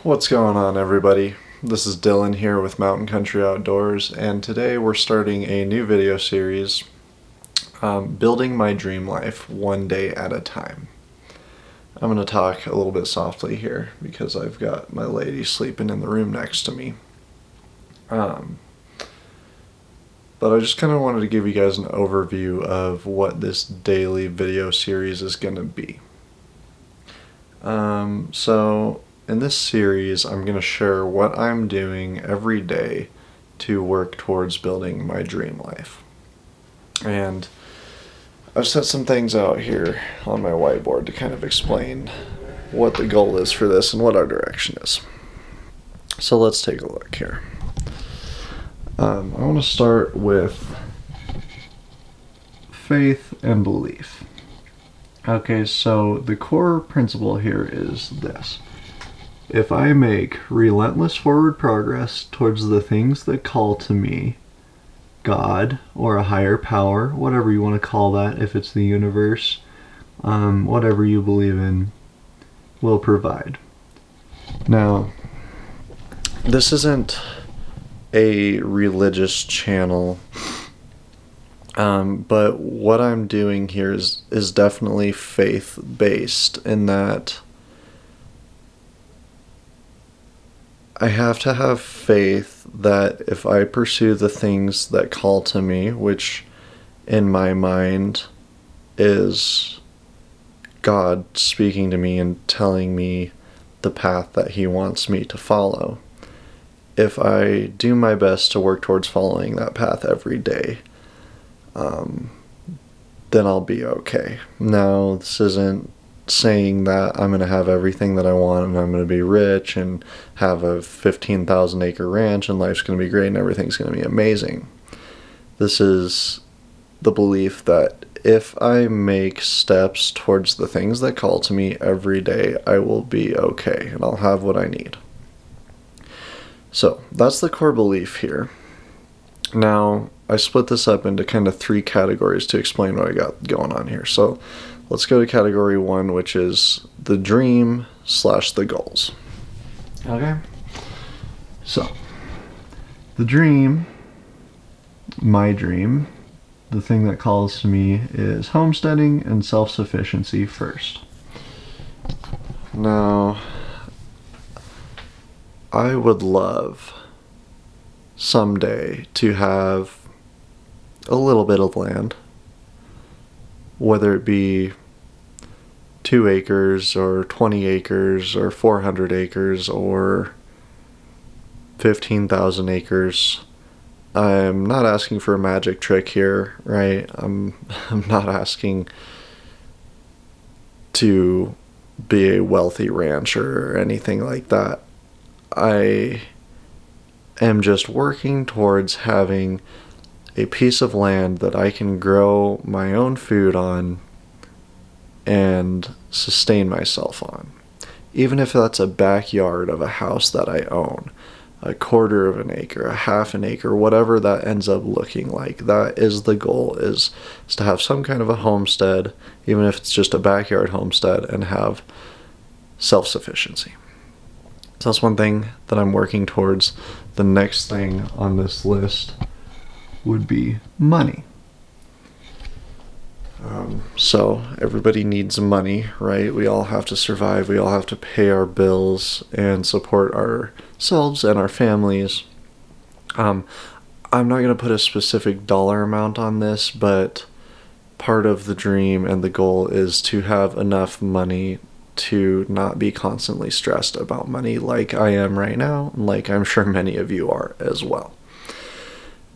What's going on, everybody? This is Dylan here with Mountain Country Outdoors, and today we're starting a new video series, Building My Dream Life One Day at a Time. I'm going to talk a little bit softly here because I've got my lady sleeping in the room next to me. But I just kind of wanted to give you guys an overview of what this daily video series is going to be. So in this series, I'm going to share what I'm doing every day to work towards building my dream life. And I've set some things out here on my whiteboard to kind of explain what the goal is for this and what our direction is. So let's take a look here. I want to start with faith and belief. Okay, so the core principle here is this. If I make relentless forward progress towards the things that call to me, God or a higher power, whatever you want to call that, if it's the universe, whatever you believe in, will provide. Now, this isn't a religious channel, but what I'm doing here is definitely faith-based in that I have to have faith that if I pursue the things that call to me, which in my mind is God speaking to me and telling me the path that He wants me to follow, if I do my best to work towards following that path every day, then I'll be okay. Now, this isn't saying that I'm going to have everything that I want and I'm going to be rich and have a 15,000 acre ranch and life's going to be great and everything's going to be amazing. This is the belief that if I make steps towards the things that call to me every day, I will be okay and I'll have what I need. So that's the core belief here. Now, I split this up into kind of three categories to explain what I got going on here. So let's go to category one, which is the dream / the goals. Okay? So, the dream, my dream, the thing that calls to me is homesteading and self-sufficiency first. Now, I would love someday to have a little bit of land, whether it be 2 acres or 20 acres or 400 acres or 15,000 acres. I'm not asking for a magic trick here, right? I'm not asking to be a wealthy rancher or anything like that. I am just working towards having a piece of land that I can grow my own food on and sustain myself on. Even if that's a backyard of a house that I own, a quarter of an acre, a half an acre, whatever that ends up looking like. That is the goal, is to have some kind of a homestead, even if it's just a backyard homestead, and have self-sufficiency. So that's one thing that I'm working towards. The next thing on this list would be money. So everybody needs money, right? We all have to survive. We all have to pay our bills and support ourselves and our families. I'm not going to put a specific dollar amount on this, but part of the dream and the goal is to have enough money to not be constantly stressed about money like I am right now, and like I'm sure many of you are as well.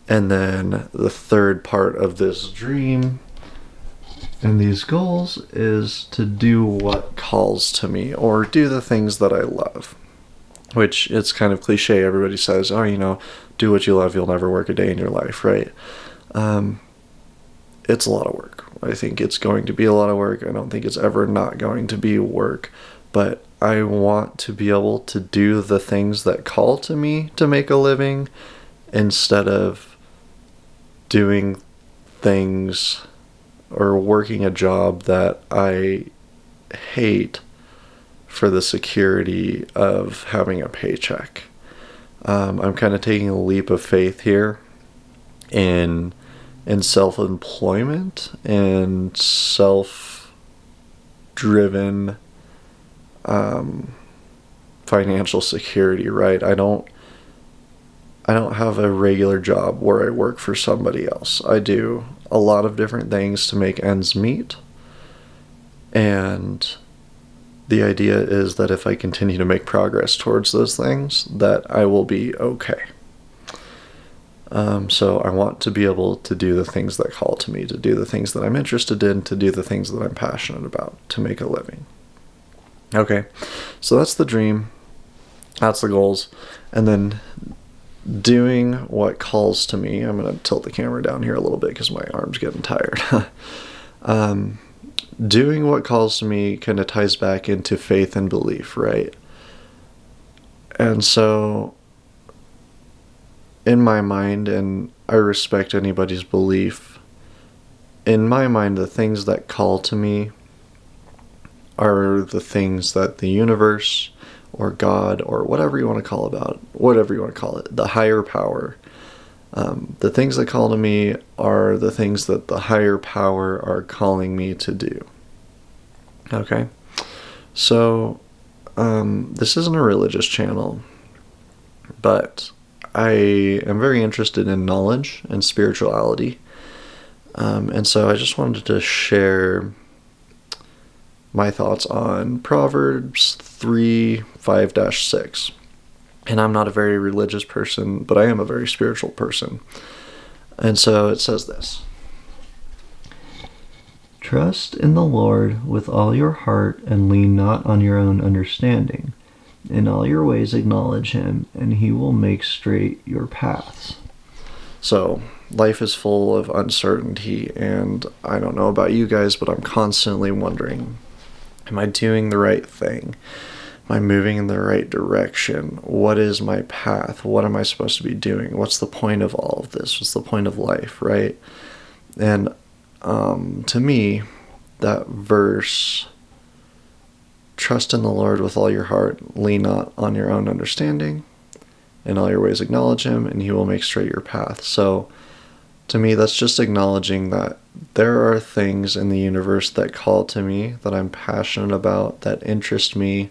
And then the third part of this dream and these goals is to do what calls to me, or do the things that I love. Which, it's kind of cliche. Everybody says, oh, do what you love, you'll never work a day in your life, right? It's a lot of work. I think it's going to be a lot of work. I don't think it's ever not going to be work. But I want to be able to do the things that call to me to make a living, instead of doing things or working a job that I hate for the security of having a paycheck. I'm kind of taking a leap of faith here in self-employment and self-driven financial security, right? I don't have a regular job where I work for somebody else. I do a lot of different things to make ends meet. And the idea is that if I continue to make progress towards those things, that I will be okay. So I want to be able to do the things that call to me, to do the things that I'm interested in, to do the things that I'm passionate about, to make a living. Okay, so that's the dream. That's the goals. And then doing what calls to me. I'm going to tilt the camera down here a little bit because my arm's getting tired. Doing what calls to me kind of ties back into faith and belief, right? And so in my mind, and I respect anybody's belief, in my mind, the things that call to me are the things that the universe or God or whatever you want to call it, the higher power. The things that call to me are the things that the higher power are calling me to do. Okay? So, this isn't a religious channel, but I am very interested in knowledge and spirituality. And so I just wanted to share my thoughts on Proverbs 3:5-6. And I'm not a very religious person, but I am a very spiritual person. And so it says this: "Trust in the Lord with all your heart and lean not on your own understanding. In all your ways acknowledge him, and he will make straight your paths." So life is full of uncertainty, and I don't know about you guys, but I'm constantly wondering, am I doing the right thing? Am I moving in the right direction? What is my path? What am I supposed to be doing? What's the point of all of this? What's the point of life, right? And to me, that verse, trust in the Lord with all your heart, lean not on your own understanding, in all your ways acknowledge him, and he will make straight your path. So to me, that's just acknowledging that there are things in the universe that call to me, that I'm passionate about, that interest me,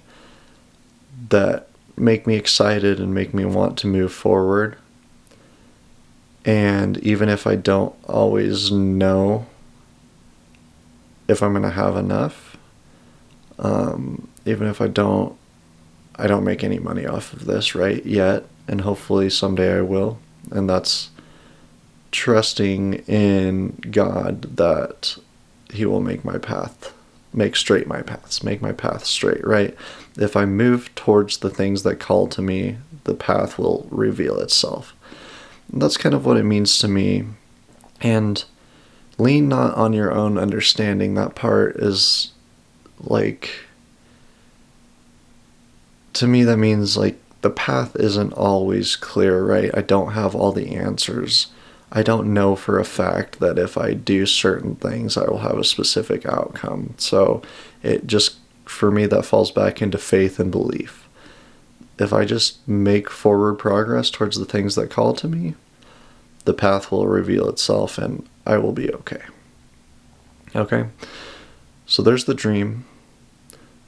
that make me excited and make me want to move forward. And even if I don't always know if I'm going to have enough, even if I don't make any money off of this right yet, and hopefully someday I will. And that's trusting in God that he will make my path, make straight my paths, make my path straight, right? If I move towards the things that call to me, the path will reveal itself. And that's kind of what it means to me. And lean not on your own understanding, that part is like, to me that means like the path isn't always clear, right? I don't have all the answers. I don't know for a fact that if I do certain things, I will have a specific outcome. So it just, for me, that falls back into faith and belief. If I just make forward progress towards the things that call to me, the path will reveal itself and I will be okay. Okay? So there's the dream.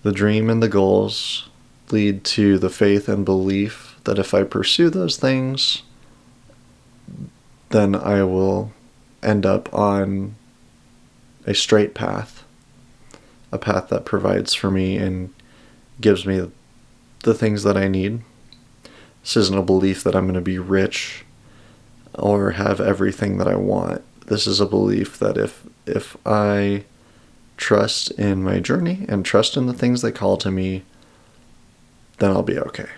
The dream and the goals lead to the faith and belief that if I pursue those things, then I will end up on a straight path, a path that provides for me and gives me the things that I need. This isn't a belief that I'm going to be rich or have everything that I want. This is a belief that if I trust in my journey and trust in the things that call to me, then I'll be okay.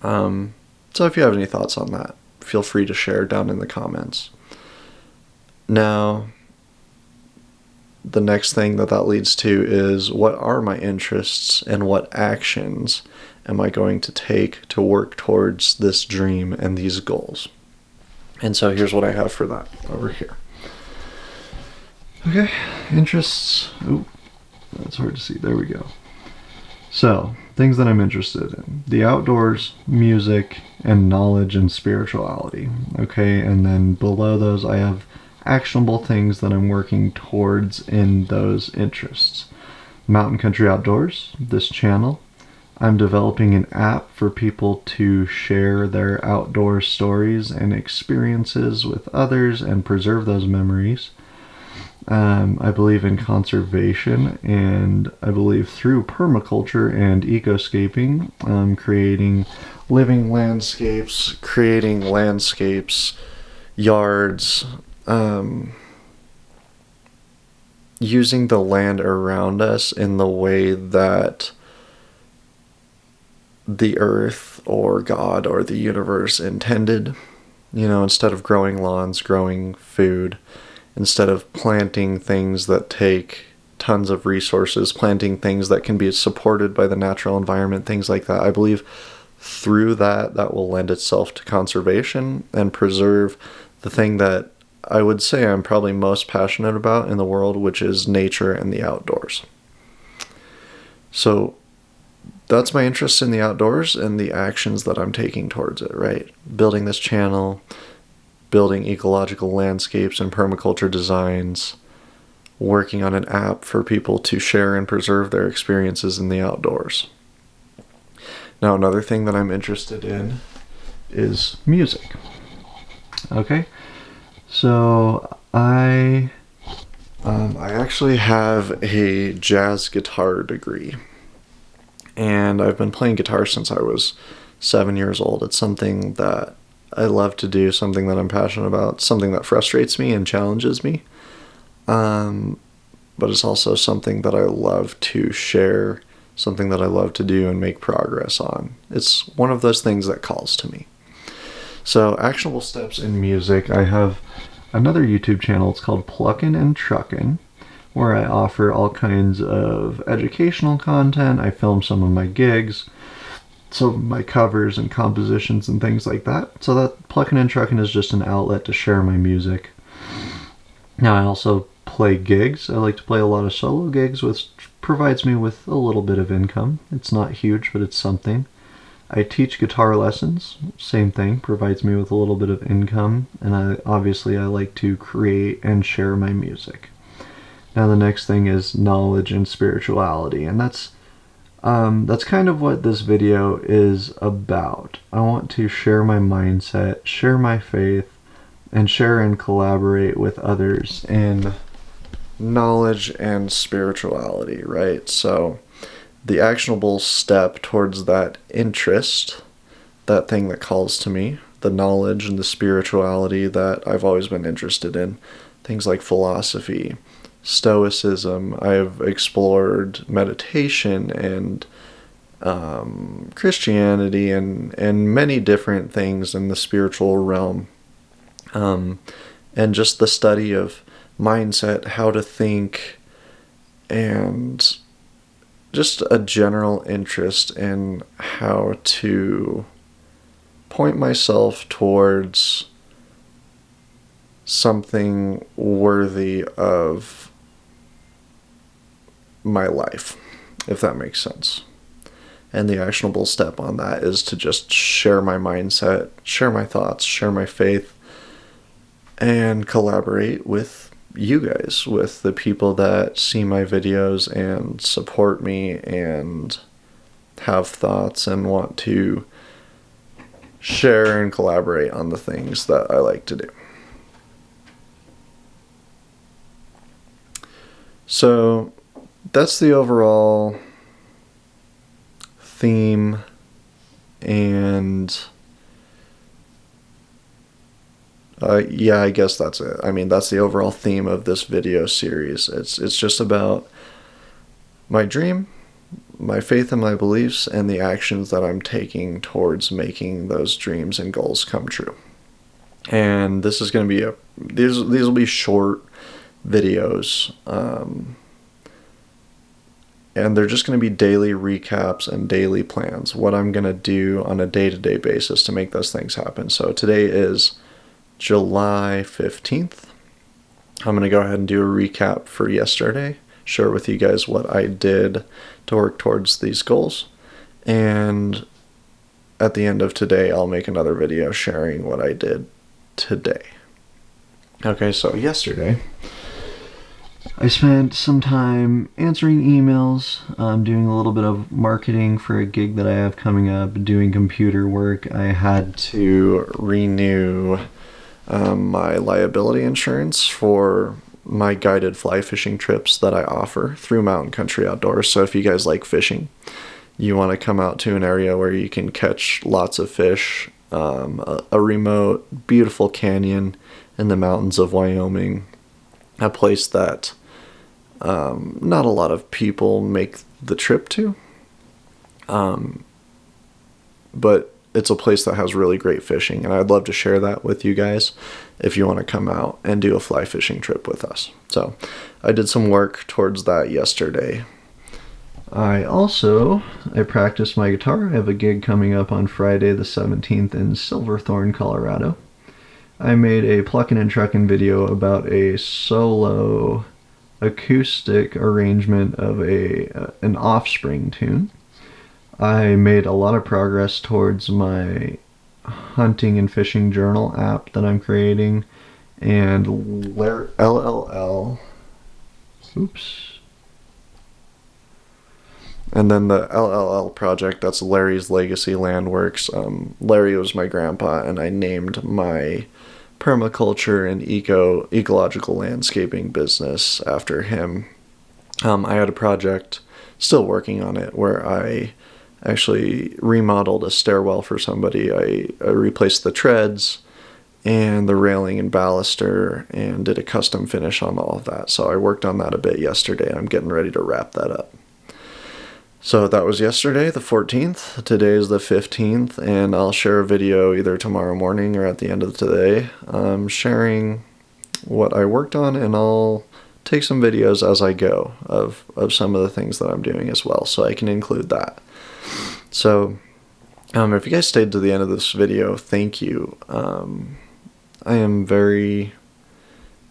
So if you have any thoughts on that, feel free to share down in the comments. Now, the next thing that leads to is, what are my interests and what actions am I going to take to work towards this dream and these goals? And so here's what I have for that over here. Okay, interests. Oh, that's hard to see. There we go. So, things that I'm interested in: the outdoors, music, and knowledge and spirituality. Okay, and then below those, I have actionable things that I'm working towards in those interests. Mountain Country Outdoors, this channel. I'm developing an app for people to share their outdoor stories and experiences with others and preserve those memories. I believe in conservation, and I believe through permaculture and ecoscaping, creating living landscapes, creating landscapes, yards, using the land around us in the way that the earth or God or the universe intended. You know, instead of growing lawns, growing food. Instead of planting things that take tons of resources, planting things that can be supported by the natural environment, things like that. I believe through that will lend itself to conservation and preserve the thing that I would say I'm probably most passionate about in the world, which is nature and the outdoors. So that's my interest in the outdoors and the actions that I'm taking towards it, right? Building this channel, building ecological landscapes and permaculture designs, working on an app for people to share and preserve their experiences in the outdoors. Now, another thing that I'm interested in is music. Okay, so I actually have a jazz guitar degree, and I've been playing guitar since I was 7 years old. It's something that I love to do, something that I'm passionate about, something that frustrates me and challenges me. But it's also something that I love to share, something that I love to do and make progress on. It's one of those things that calls to me. So, actionable steps in music. I have another YouTube channel. It's called Pluckin' and Truckin', where I offer all kinds of educational content. I film some of my gigs, some of my covers and compositions and things like that. So that Pluckin' and Truckin' is just an outlet to share my music. Now, I also play gigs. I like to play a lot of solo gigs, which provides me with a little bit of income. It's not huge, but it's something. I teach guitar lessons. Same thing, provides me with a little bit of income. And I like to create and share my music. Now, the next thing is knowledge and spirituality, and that's kind of what this video is about. I want to share my mindset, share my faith, and share and collaborate with others in knowledge and spirituality, right? So the actionable step towards that interest, that thing that calls to me, the knowledge and the spirituality that I've always been interested in, things like philosophy, Stoicism. I've explored meditation and Christianity and many different things in the spiritual realm. And just the study of mindset, how to think, and just a general interest in how to point myself towards something worthy of my life, if that makes sense. And the actionable step on that is to just share my mindset, share my thoughts, share my faith, and collaborate with you guys, with the people that see my videos and support me and have thoughts and want to share and collaborate on the things that I like to do. So that's the overall theme, and I guess that's it. I mean, that's the overall theme of this video series. It's just about my dream, my faith and my beliefs, and the actions that I'm taking towards making those dreams and goals come true. And this is going to be these will be short videos, and they're just going to be daily recaps and daily plans, what I'm going to do on a day-to-day basis to make those things happen. So today is July 15th. I'm going to go ahead and do a recap for yesterday, share with you guys what I did to work towards these goals. And at the end of today, I'll make another video sharing what I did today. Okay, so yesterday, I spent some time answering emails, doing a little bit of marketing for a gig that I have coming up, doing computer work. I had to renew my liability insurance for my guided fly fishing trips that I offer through Mountain Country Outdoors. So if you guys like fishing, you want to come out to an area where you can catch lots of fish, a remote, beautiful canyon in the mountains of Wyoming, a place that not a lot of people make the trip to, but it's a place that has really great fishing, and I'd love to share that with you guys if you want to come out and do a fly fishing trip with us. So I did some work towards that yesterday. I practiced my guitar. I have a gig coming up on Friday the 17th in Silverthorne, Colorado. I made a pluckin' and truckin' video about a solo acoustic arrangement of an Offspring tune. I made a lot of progress towards my hunting and fishing journal app that I'm creating, and And then the LLL project, that's Larry's Legacy Landworks. Larry was my grandpa, and I named my permaculture and ecological landscaping business after him. I had a project, still working on it, where I actually remodeled a stairwell for somebody. I replaced the treads and the railing and baluster and did a custom finish on all of that. So I worked on that a bit yesterday. I'm getting ready to wrap that up. So that was yesterday, the 14th. Today is the 15th, and I'll share a video either tomorrow morning or at the end of today, sharing what I worked on, and I'll take some videos as I go of some of the things that I'm doing as well, so I can include that. So if you guys stayed to the end of this video, thank you. I am very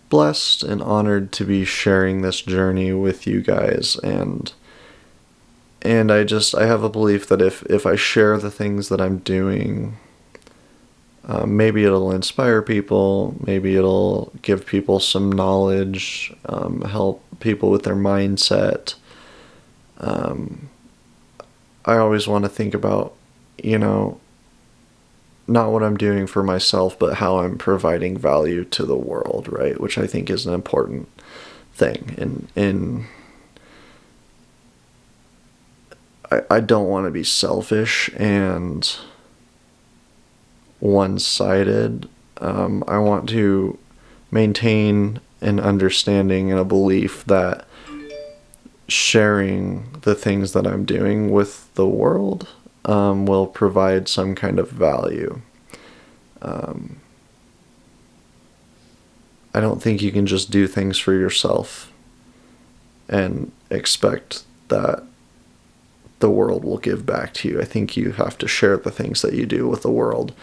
blessed and honored to be sharing this journey with you guys, and I have a belief that if I share the things that I'm doing, maybe it'll inspire people, maybe it'll give people some knowledge, help people with their mindset. I always want to think about, not what I'm doing for myself, but how I'm providing value to the world, right? Which I think is an important thing. I don't want to be selfish and one-sided. I want to maintain an understanding and a belief that sharing the things that I'm doing with the world will provide some kind of value. I don't think you can just do things for yourself and expect that the world will give back to you. I think you have to share the things that you do with the world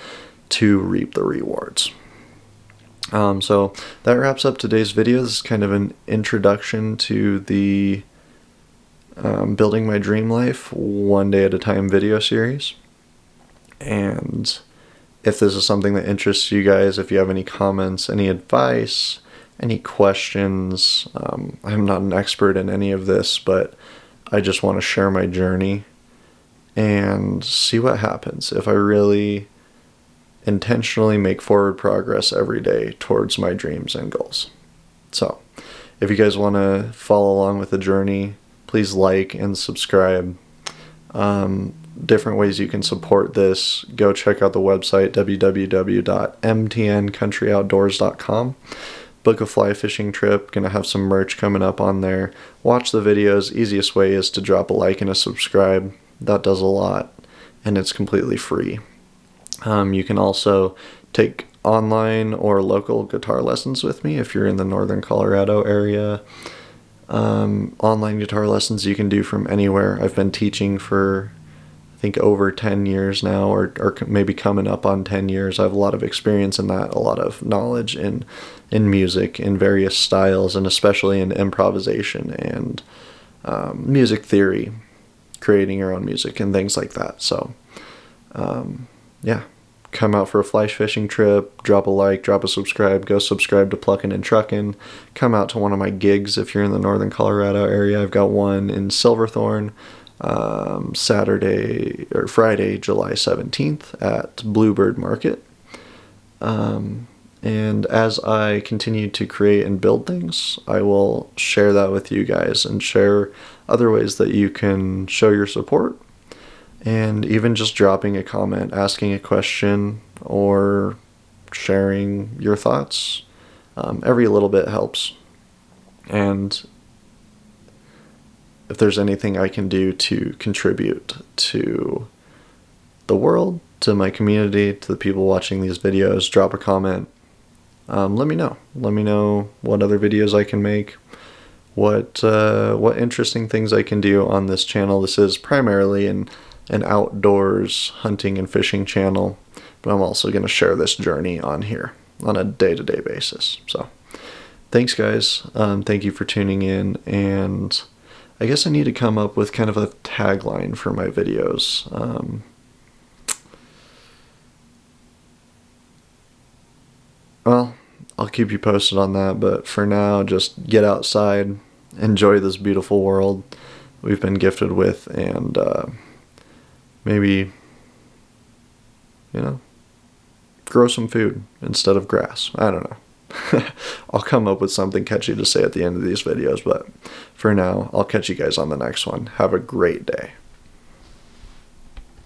to reap the rewards. So that wraps up today's video. This is kind of an introduction to the Building My Dream Life One Day at a Time video series. And if this is something that interests you guys, if you have any comments, any advice, any questions, I'm not an expert in any of this, but I just want to share my journey and see what happens if I really intentionally make forward progress every day towards my dreams and goals. So, if you guys want to follow along with the journey, please like and subscribe. Different ways you can support this. Go check out the website, www.mtncountry.outdoors.com. Book a fly fishing trip. Gonna have some merch coming up on there. Watch the videos. Easiest way is to drop a like and a subscribe. That does a lot, and it's completely free. You can also take online or local guitar lessons with me if you're in the northern Colorado area. Online guitar lessons you can do from anywhere. I've been teaching for, I think over 10 years now, or maybe coming up on 10 years. I have a lot of experience in that, a lot of knowledge in music, in various styles, and especially in improvisation and music theory, creating your own music and things like that. So, yeah, come out for a fly fishing trip, drop a like, drop a subscribe, go subscribe to Pluckin' and Truckin', come out to one of my gigs if you're in the northern Colorado area. I've got one in Silverthorne, Friday, July 17th at Bluebird Market. And as I continue to create and build things, I will share that with you guys and share other ways that you can show your support. And even just dropping a comment, asking a question, or sharing your thoughts. Every little bit helps. And if there's anything I can do to contribute to the world, to my community, to the people watching these videos, drop a comment. Let me know. Let me know what other videos I can make, what interesting things I can do on this channel. This is primarily an outdoors hunting and fishing channel, but I'm also going to share this journey on here on a day-to-day basis. So thanks, guys. Thank you for tuning in, and I guess I need to come up with kind of a tagline for my videos. Well, I'll keep you posted on that, but for now, just get outside, enjoy this beautiful world we've been gifted with, and maybe, grow some food instead of grass. I don't know. I'll come up with something catchy to say at the end of these videos, but for now, I'll catch you guys on the next one. Have a great day.